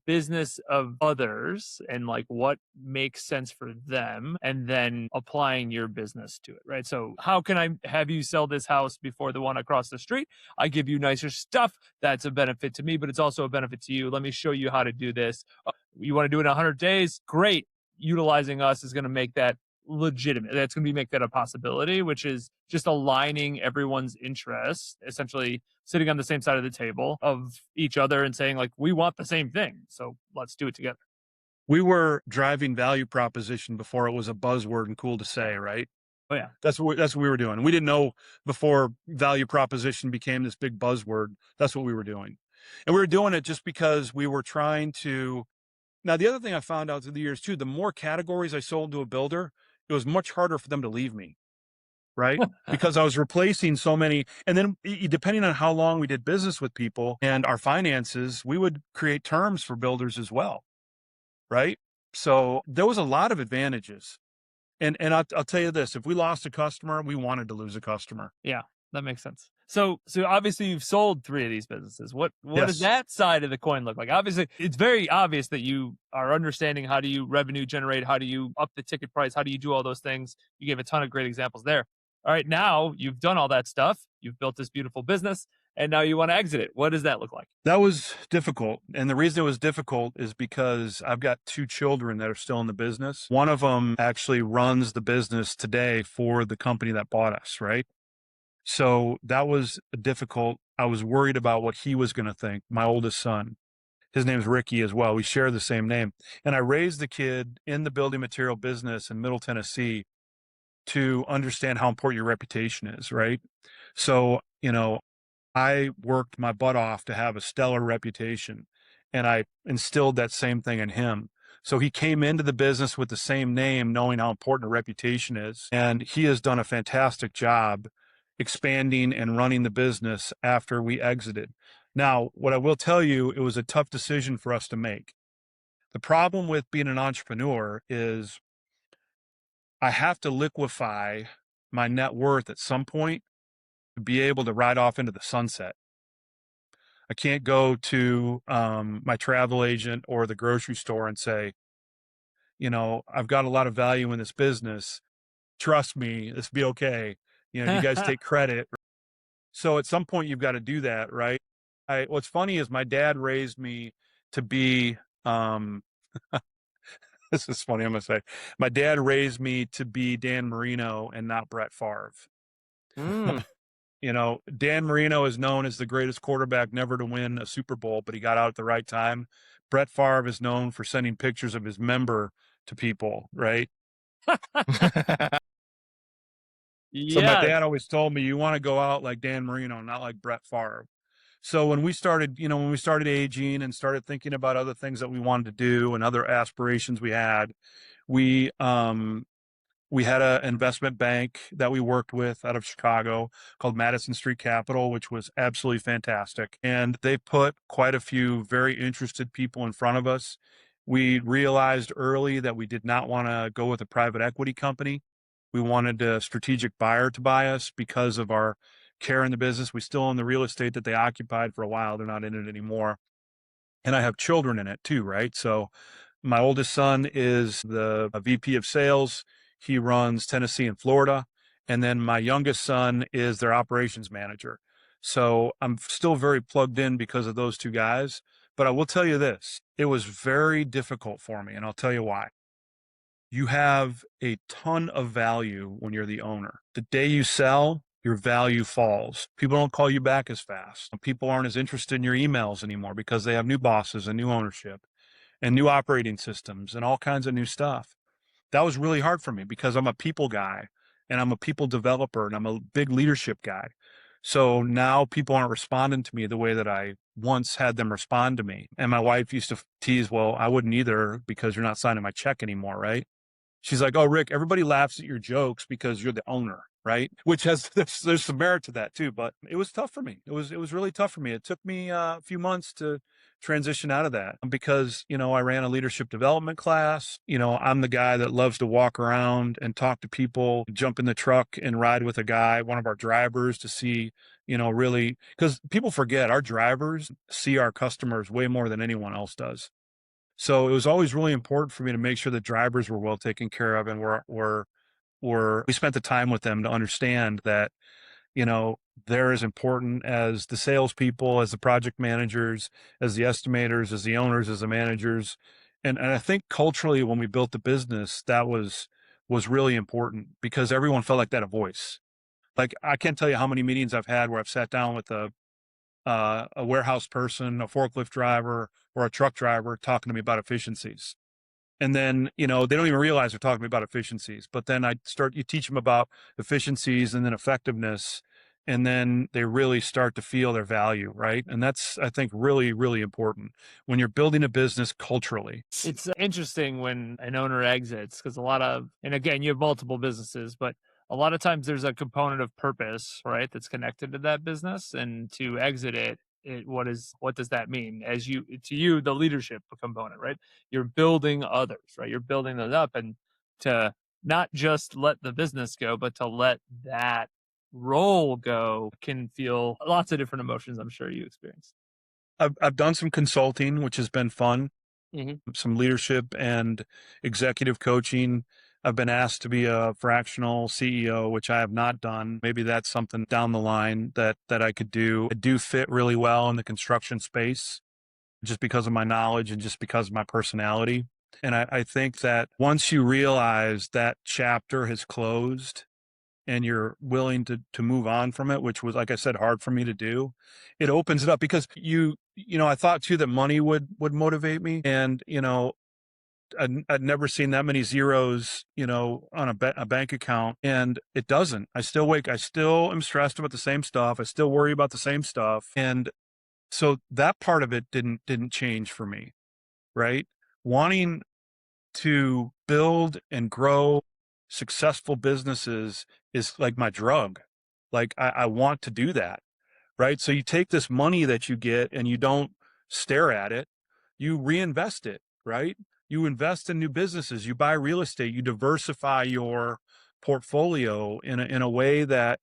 business of others and like what makes sense for them and then applying your business to it, right? So how can I have you sell this house before the one across the street? I give you nicer stuff. That's a benefit to me, but it's also a benefit to you. Let me show you how to do this. You want to do it in 100 days? Great. Utilizing us is going to make that legitimate. That's going to make that a possibility, which is just aligning everyone's interests, essentially sitting on the same side of the table of each other and saying like, we want the same thing. So let's do it together. We were driving value proposition before it was a buzzword and cool to say, right? Oh yeah. That's what we were doing. We didn't know before value proposition became this big buzzword. That's what we were doing. And we were doing it just because we were trying to. Now, the other thing I found out through the years too, the more categories I sold to a builder, it was much harder for them to leave me, right? Because I was replacing so many. And then depending on how long we did business with people and our finances, we would create terms for builders as well, right? So there was a lot of advantages. And I'll tell you this, if we lost a customer, we wanted to lose a customer. Yeah, that makes sense. So obviously you've sold 3 of these businesses. What Yes. does that side of the coin look like? Obviously, it's very obvious that you are understanding how do you revenue generate, how do you up the ticket price, how do you do all those things. You gave a ton of great examples there. All right, now you've done all that stuff. You've built this beautiful business, and now you want to exit it. What does that look like? That was difficult. And the reason it was difficult is because I've got 2 children that are still in the business. One of them actually runs the business today for the company that bought us, right? So that was difficult. I was worried about what he was going to think, my oldest son. His name's Ricky as well. We share the same name. And I raised the kid in the building material business in Middle Tennessee to understand how important your reputation is, right? So, I worked my butt off to have a stellar reputation, and I instilled that same thing in him. So he came into the business with the same name, knowing how important a reputation is. And he has done a fantastic job expanding and running the business after we exited. Now, what I will tell you, it was a tough decision for us to make. The problem with being an entrepreneur is I have to liquefy my net worth at some point to be able to ride off into the sunset. I can't go to my travel agent or the grocery store and say, I've got a lot of value in this business. Trust me, this will be okay. You guys take credit. So at some point you've got to do that, right? What's funny is my dad raised me to be, this is funny, I'm going to say, my dad raised me to be Dan Marino and not Brett Favre. Dan Marino is known as the greatest quarterback never to win a Super Bowl, but he got out at the right time. Brett Favre is known for sending pictures of his member to people, right? So my dad always told me, you want to go out like Dan Marino, not like Brett Favre. So when we started aging and started thinking about other things that we wanted to do and other aspirations we had, we had an investment bank that we worked with out of Chicago called Madison Street Capital, which was absolutely fantastic. And they put quite a few very interested people in front of us. We realized early that we did not want to go with a private equity company. We wanted a strategic buyer to buy us because of our care in the business. We still own the real estate that they occupied for a while. They're not in it anymore. And I have children in it too, right? So my oldest son is the VP of sales. He runs Tennessee and Florida. And then my youngest son is their operations manager. So I'm still very plugged in because of those two guys. But I will tell you this, it was very difficult for me, and I'll tell you why. You have a ton of value when you're the owner. The day you sell, your value falls. People don't call you back as fast. People aren't as interested in your emails anymore because they have new bosses and new ownership and new operating systems and all kinds of new stuff. That was really hard for me because I'm a people guy and I'm a people developer and I'm a big leadership guy. So now people aren't responding to me the way that I once had them respond to me. And my wife used to tease, well, I wouldn't either because you're not signing my check anymore, right? She's like, "Oh, Rick, everybody laughs at your jokes because you're the owner, right?" Which has there's some merit to that too. But it was tough for me. It was really tough for me. It took me a few months to transition out of that because I ran a leadership development class. I'm the guy that loves to walk around and talk to people, jump in the truck and ride with a guy, one of our drivers, to see really, because people forget our drivers see our customers way more than anyone else does. So it was always really important for me to make sure that drivers were well taken care of and we spent the time with them to understand that, they're as important as the salespeople, as the project managers, as the estimators, as the owners, as the managers. And I think culturally when we built the business, that was really important because everyone felt like they had a voice. Like I can't tell you how many meetings I've had where I've sat down with a warehouse person, a forklift driver, or a truck driver talking to me about efficiencies. And then, they don't even realize they're talking to me about efficiencies. But then you teach them about efficiencies and then effectiveness. And then they really start to feel their value, right? And that's, I think, really, really important when you're building a business culturally. It's interesting when an owner exits because and again, you have multiple businesses, but a lot of times there's a component of purpose, right, that's connected to that business. And to exit what does that mean? To you, the leadership component, right? You're building others, right? You're building those up, and to not just let the business go, but to let that role go can feel lots of different emotions. I'm sure you experienced. I've done some consulting, which has been fun. Mm-hmm. Some leadership and executive coaching. I've been asked to be a fractional CEO, which I have not done. Maybe that's something down the line that I could do. I do fit really well in the construction space just because of my knowledge and just because of my personality. And I think that once you realize that chapter has closed and you're willing to move on from it, which was, like I said, hard for me to do, it opens it up because I thought too that money would motivate me. And, I'd never seen that many zeros, on a bank account, and it doesn't. I still am stressed about the same stuff. I still worry about the same stuff. And so that part of it didn't change for me, right? Wanting to build and grow successful businesses is like my drug. Like I want to do that, right? So you take this money that you get and you don't stare at it, you reinvest it, right? You invest in new businesses, you buy real estate, you diversify your portfolio in a way that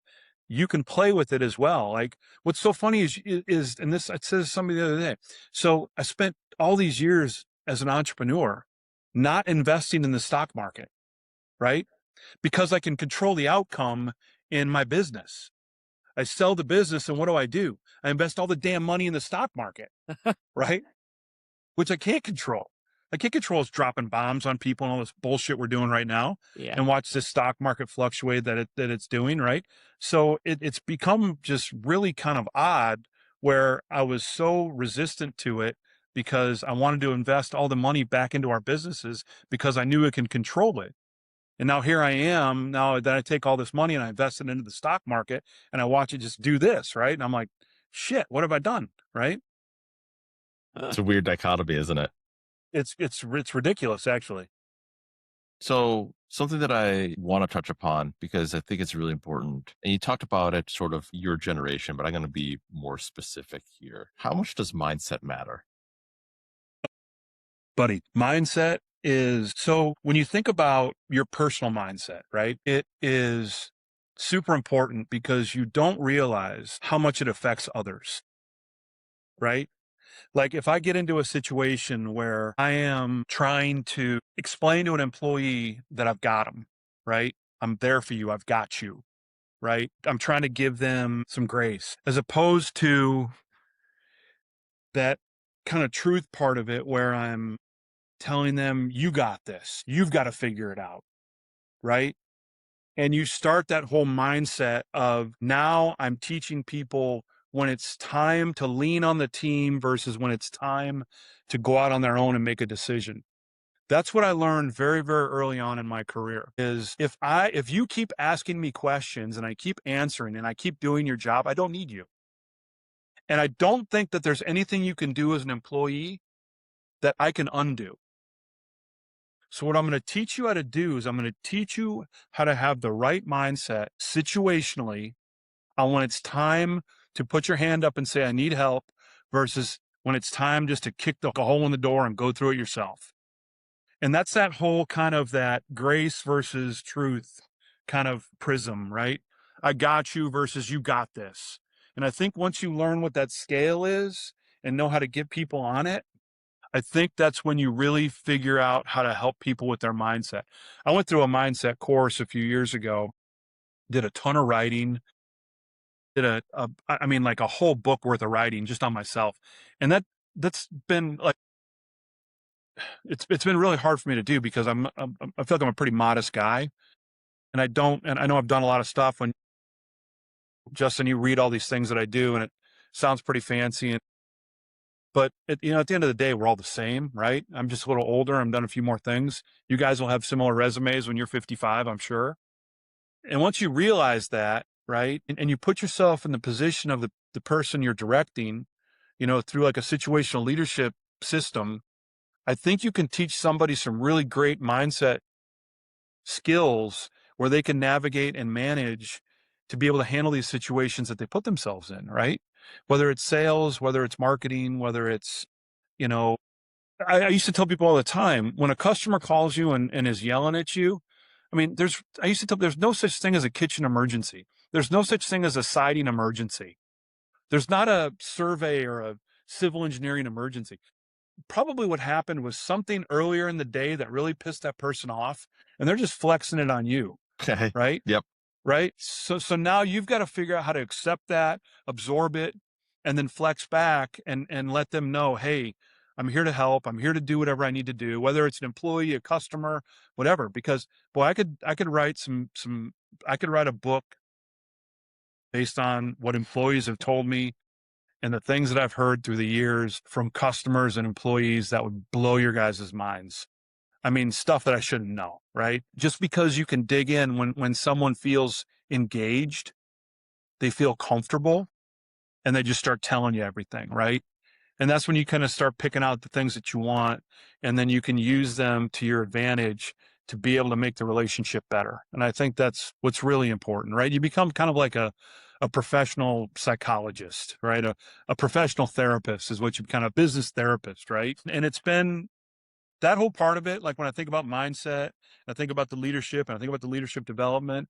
you can play with it as well. Like what's so funny is and this I said to somebody the other day. So I spent all these years as an entrepreneur not investing in the stock market, right? Because I can control the outcome in my business. I sell the business and what do? I invest all the damn money in the stock market, right? Which I can't control. I can't control us dropping bombs on people and all this bullshit we're doing right now, Yeah. and watch this stock market fluctuate that it's doing, right? So it's become just really kind of odd where I was so resistant to it because I wanted to invest all the money back into our businesses because I knew I can control it. And now here I am, now that I take all this money and I invest it into the stock market and I watch it just do this, right? And I'm like, shit, what have I done? Right? It's a weird dichotomy, isn't it? It's ridiculous, actually. So something that I want to touch upon because I think it's really important, and you talked about it sort of your generation, but I'm going to be more specific here. How much does mindset matter? Buddy, mindset is so when you think about your personal mindset, right? It is super important because you don't realize how much it affects others, right? Like if I get into a situation where I am trying to explain to an employee that I've got them, right? I'm there for you. I've got you. right? I'm trying to give them some grace, as opposed to that kind of truth part of it where I'm telling them, you got this, you've got to figure it out, right? And you start that whole mindset of, now I'm teaching people when it's time to lean on the team versus when it's time to go out on their own and make a decision. That's what I learned very, very early on in my career, is if you keep asking me questions and I keep answering and I keep doing your job, I don't need you. And I don't think that there's anything you can do as an employee that I can undo. So what I'm going to teach you how to do is I'm going to teach you how to have the right mindset situationally on when it's time to put your hand up and say, I need help, versus when it's time just to kick the hole in the door and go through it yourself. And that's that whole kind of that grace versus truth kind of prism, right? I got you versus you got this. And I think once you learn what that scale is and know how to get people on it, I think that's when you really figure out how to help people with their mindset. I went through a mindset course a few years ago, did a ton of writing, did I mean, like a whole book worth of writing just on myself. And that's been like, it's been really hard for me to do because I feel like I'm a pretty modest guy, and I know I've done a lot of stuff. When Justin, you read all these things that I do and it sounds pretty fancy, but at the end of the day, we're all the same, right? I'm just a little older. I've done a few more things. You guys will have similar resumes when you're 55, I'm sure. And once you realize that, right, and you put yourself in the position of the person you're directing, through like a situational leadership system, I think you can teach somebody some really great mindset skills where they can navigate and manage to be able to handle these situations that they put themselves in, right? Whether it's sales, whether it's marketing, whether it's, you know, I used to tell people all the time, when a customer calls you and is yelling at you, I mean, I used to tell, there's no such thing as a kitchen emergency. There's no such thing as a siding emergency. There's not a survey or a civil engineering emergency. Probably what happened was something earlier in the day that really pissed that person off, and they're just flexing it on you, Okay. right? Yep. Right. So now you've got to figure out how to accept that, absorb it, and then flex back and let them know, hey, I'm here to help. I'm here to do whatever I need to do, whether it's an employee, a customer, whatever. Because boy, I could write I could write a book based on what employees have told me and the things that I've heard through the years from customers and employees that would blow your guys' minds. I mean, stuff that I shouldn't know, right? Just because you can dig in when someone feels engaged, they feel comfortable, and they just start telling you everything, right? And that's when you kind of start picking out the things that you want, and then you can use them to your advantage to be able to make the relationship better. And I think that's what's really important, right? You become kind of like a professional psychologist, right? A professional therapist is what you kind of business therapist, right? And it's been that whole part of it. Like when I think about mindset, I think about the leadership, and I think about the leadership development.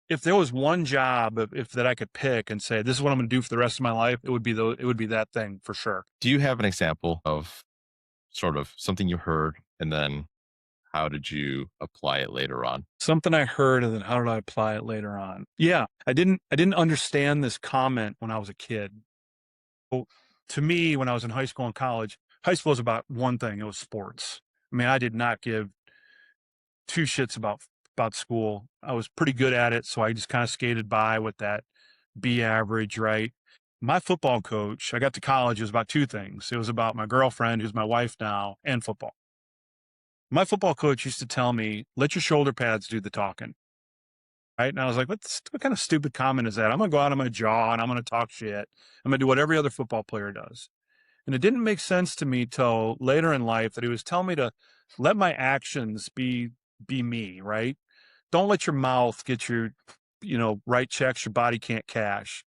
If there was one job, if that I could pick and say, this is what I'm going to do for the rest of my life, it would be that thing for sure. Do you have an example of sort of something you heard and then how did you apply it later on? Something I heard, and then how did I apply it later on? Yeah, I didn't understand this comment when I was a kid. Well, to me, when I was in high school and college, high school was about one thing. It was sports. I mean, I did not give two shits about school. I was pretty good at it, so I just kind of skated by with that B average, right? My football coach, I got to college, it was about two things. It was about my girlfriend, who's my wife now, and football. My football coach used to tell me, let your shoulder pads do the talking. Right. And I was like, what kind of stupid comment is that? I'm going to go out on my jaw and I'm going to talk shit. I'm going to do what every other football player does. And it didn't make sense to me till later in life that he was telling me to let my actions be me, right? Don't let your mouth get your, write checks your body can't cash.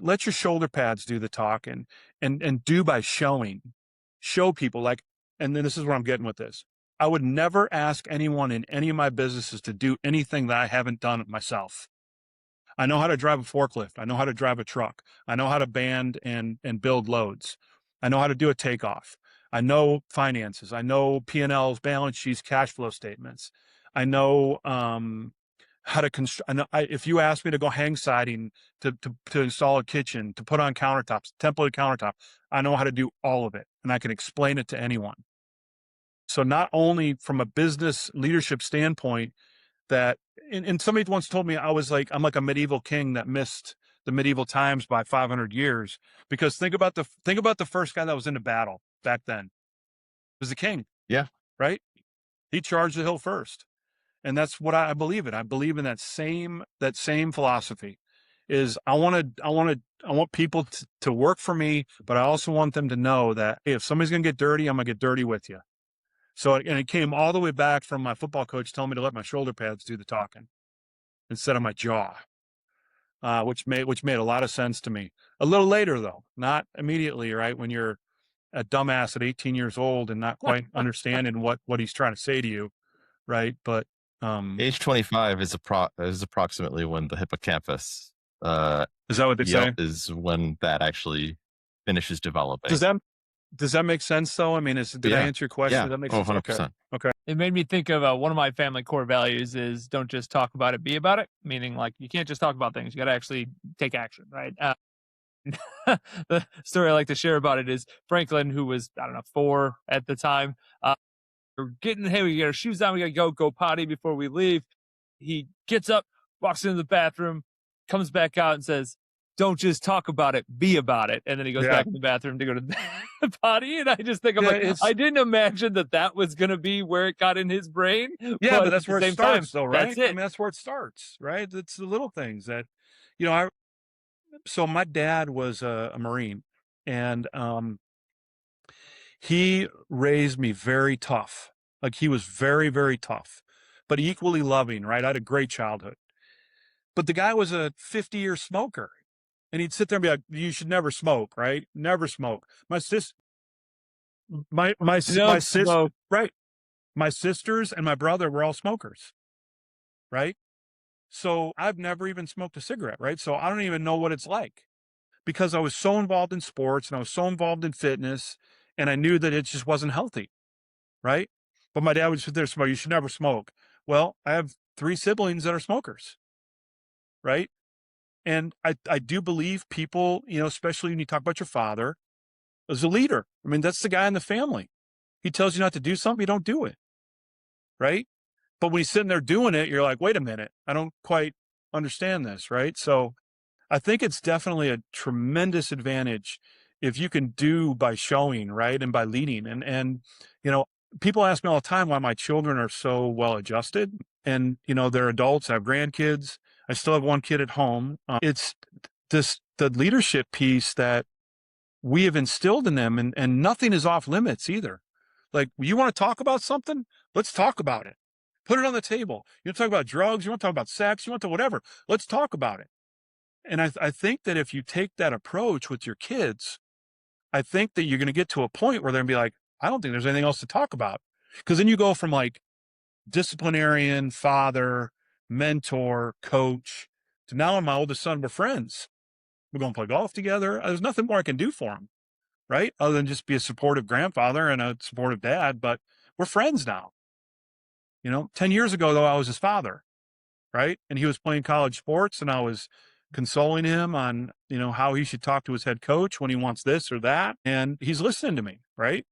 Let your shoulder pads do the talking, and do by show people, like, and then this is where I'm getting with this. I would never ask anyone in any of my businesses to do anything that I haven't done myself. I know how to drive a forklift. I know how to drive a truck. I know how to band and build loads. I know how to do a takeoff. I know finances. I know P&Ls, balance sheets, cash flow statements. I know how to construct. If you ask me to go hang siding, to install a kitchen, to put on countertops, templated countertop, I know how to do all of it, and I can explain it to anyone. So not only from a business leadership standpoint, that and somebody once told me I'm like a medieval king that missed the medieval times by 500 years, because think about the first guy that was into battle back then. It was the king. Yeah. Right. He charged the hill first. And that's what I believe in. I believe in that same philosophy. Is I want people to work for me, but I also want them to know that, hey, if somebody's gonna get dirty, I'm gonna get dirty with you. So, and it came all the way back from my football coach telling me to let my shoulder pads do the talking instead of my jaw, which made a lot of sense to me. A little later, though, not immediately, right? When you're a dumbass at 18 years old and not quite understanding what he's trying to say to you, right? But age 25 is approximately when the hippocampus is that what they say? Is when that actually finishes developing. Does that make sense, though? I mean, did I answer your question? Yeah. Does that make sense? 100%. Okay. It made me think of one of my family core values is don't just talk about it, be about it. Meaning, like, you can't just talk about things; you got to actually take action, right? The story I like to share about it is Franklin, who was, I don't know, 4 at the time. We're hey, we got our shoes on, we got to go potty before we leave. He gets up, walks into the bathroom, comes back out and says, "Don't just talk about it, be about it." And then he goes back in the bathroom to go to the potty. And I just think, I didn't imagine that was going to be where it got in his brain. Yeah, but that's where it starts, though, right? That's it. I mean, that's where it starts, right? It's the little things that, so my dad was a Marine, and he raised me very tough. Like, he was very, very tough, but equally loving, right? I had a great childhood. But the guy was a 50-year smoker. And he'd sit there and be like, "You should never smoke, right? Never smoke." My sister, right? My sisters and my brother were all smokers, right? So I've never even smoked a cigarette, right? So I don't even know what it's like, because I was so involved in sports and I was so involved in fitness, and I knew that it just wasn't healthy, right? But my dad would sit there, "You should never smoke." Well, I have 3 siblings that are smokers, right? And I do believe people, especially when you talk about your father, as a leader. I mean, that's the guy in the family. He tells you not to do something, you don't do it, right? But when he's sitting there doing it, you're like, wait a minute, I don't quite understand this, right? So I think it's definitely a tremendous advantage if you can do by showing, right, and by leading. And people ask me all the time why my children are so well adjusted, and they're adults. I have grandkids. I still have 1 kid at home. It's the leadership piece that we have instilled in them, and nothing is off limits either. Like, you want to talk about something? Let's talk about it. Put it on the table. You want to talk about drugs? You want to talk about sex? You want to whatever? Let's talk about it. And I think that if you take that approach with your kids, I think that you're going to get to a point where they're going to be like, I don't think there's anything else to talk about. Because then you go from like disciplinarian, father, mentor, coach, to now my oldest son, we're friends. We're going to play golf together. There's nothing more I can do for him, right? Other than just be a supportive grandfather and a supportive dad, but we're friends now. 10 years ago, though, I was his father, right? And he was playing college sports, and I was consoling him on, how he should talk to his head coach when he wants this or that. And he's listening to me, right?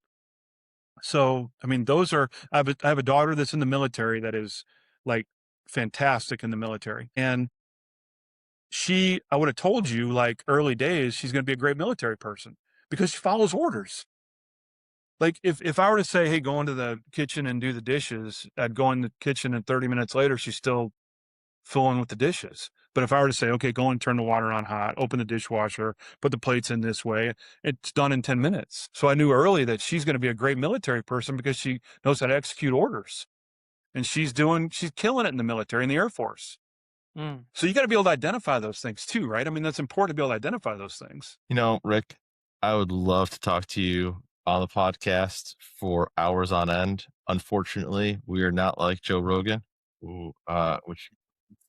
So, I mean, I have a daughter that's in the military that is like fantastic in the military. And I would have told you, like, early days, she's going to be a great military person because she follows orders. Like, if I were to say, hey, go into the kitchen and do the dishes, I'd go in the kitchen and 30 minutes later, she's still filling with the dishes. But if I were to say, okay, go and turn the water on hot, open the dishwasher, put the plates in this way, it's done in 10 minutes. So I knew early that she's going to be a great military person because she knows how to execute orders. And she's killing it in the military, in the Air Force. So you got to be able to identify those things too, right? I mean, that's important to be able to identify those things. Rick, I would love to talk to you on the podcast for hours on end. Unfortunately, we are not like Joe Rogan,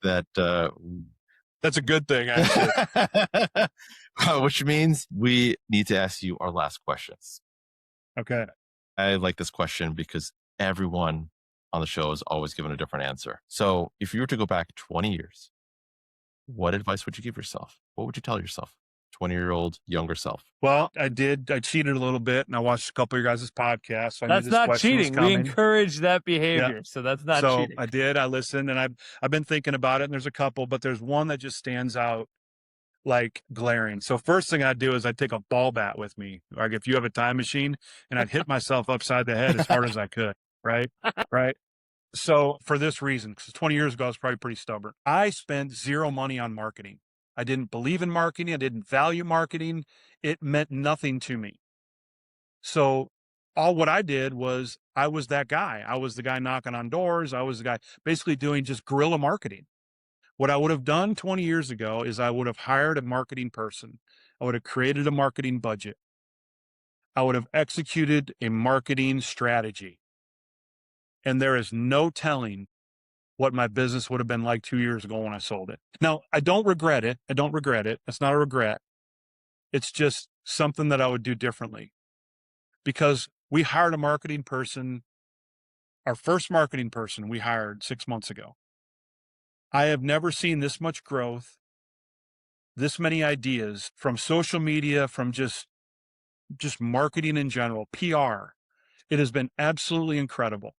that's a good thing, actually. Which means we need to ask you our last questions. Okay. I like this question because everyone on the show has always given a different answer. So if you were to go back 20 years, what advice would you give yourself? What would you tell yourself? 20-year-old younger self? Well, I cheated a little bit, and I watched a couple of your guys' podcasts. So I That's knew this not question was cheating. We coming. encourage that behavior. So that's not cheating. I did. I listened, and I've been thinking about it, and there's a couple, but there's one that just stands out like glaring. So first thing I'd do is I'd take a ball bat with me, like if you have a time machine, and I'd hit myself upside the head as hard as I could. Right. Right. So for this reason, because 20 years ago, I was probably pretty stubborn. I spent zero money on marketing. I didn't believe in marketing. I didn't value marketing. It meant nothing to me. So all what I did was I was that guy. I was the guy knocking on doors. I was the guy basically doing just guerrilla marketing. What I would have done 20 years ago is I would have hired a marketing person. I would have created a marketing budget. I would have executed a marketing strategy. And there is no telling what my business would have been like 2 years ago when I sold it. Now, I don't regret it. I don't regret it. It's not a regret. It's just something that I would do differently. Because we hired a marketing person, our first marketing person we hired 6 months ago. I have never seen this much growth, this many ideas from social media, from just marketing in general, PR. It has been absolutely incredible.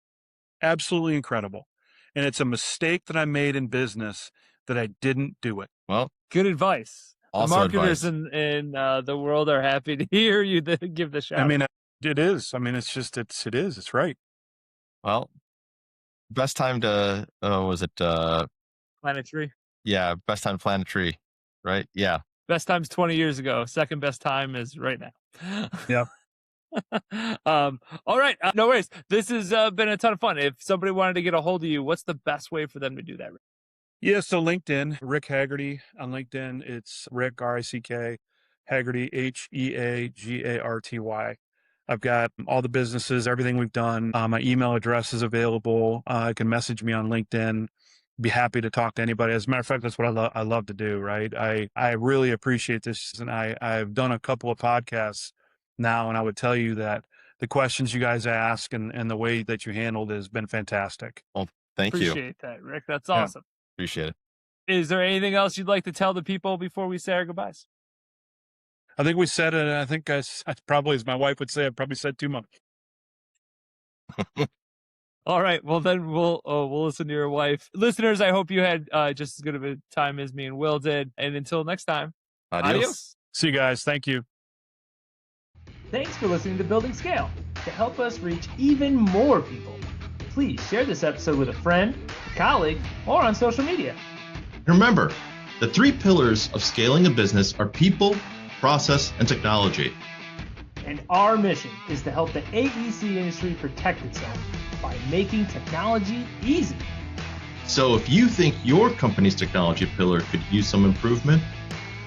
Absolutely incredible. And it's a mistake that I made in business that I didn't do it. Well, good advice. Also the marketers advice. in the world are happy to hear you give the shout. I mean, it is. I mean, it is. It's right. Well, best time to, was it? Plant a tree. Yeah, best time to plant a tree, right? Yeah. Best time's 20 years ago. Second best time is right now. Yep. All right. No worries. This has been a ton of fun. If somebody wanted to get a hold of you, what's the best way for them to do that? Yeah. So LinkedIn, Rick Heagarty on LinkedIn. It's Rick, R-I-C-K, Heagarty, Heagarty. I've got all the businesses, everything we've done. My email address is available. You can message me on LinkedIn. Be happy to talk to anybody. As a matter of fact, that's what I love to do. Right. I really appreciate this. And I've done a couple of podcasts now, and I would tell you that the questions you guys ask and the way that you handled it has been fantastic. Well, thank you. Appreciate that, Rick. That's awesome. Appreciate it. Is there anything else you'd like to tell the people before we say our goodbyes? I think we said it. I think I probably, as my wife would say, I probably said too much. All right. Well, then we'll listen to your wife. Listeners, I hope you had just as good of a time as me and Will did. And until next time, adios. See you guys. Thank you. Thanks for listening to Building Scale. To help us reach even more people, please share this episode with a friend, a colleague, or on social media. Remember, the 3 pillars of scaling a business are people, process, and technology. And our mission is to help the AEC industry protect itself by making technology easy. So if you think your company's technology pillar could use some improvement,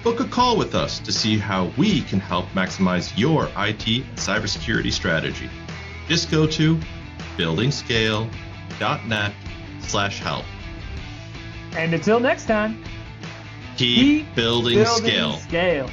book a call with us to see how we can help maximize your IT and cybersecurity strategy. Just go to buildingscale.net/help. And until next time, Keep building scale. Scale.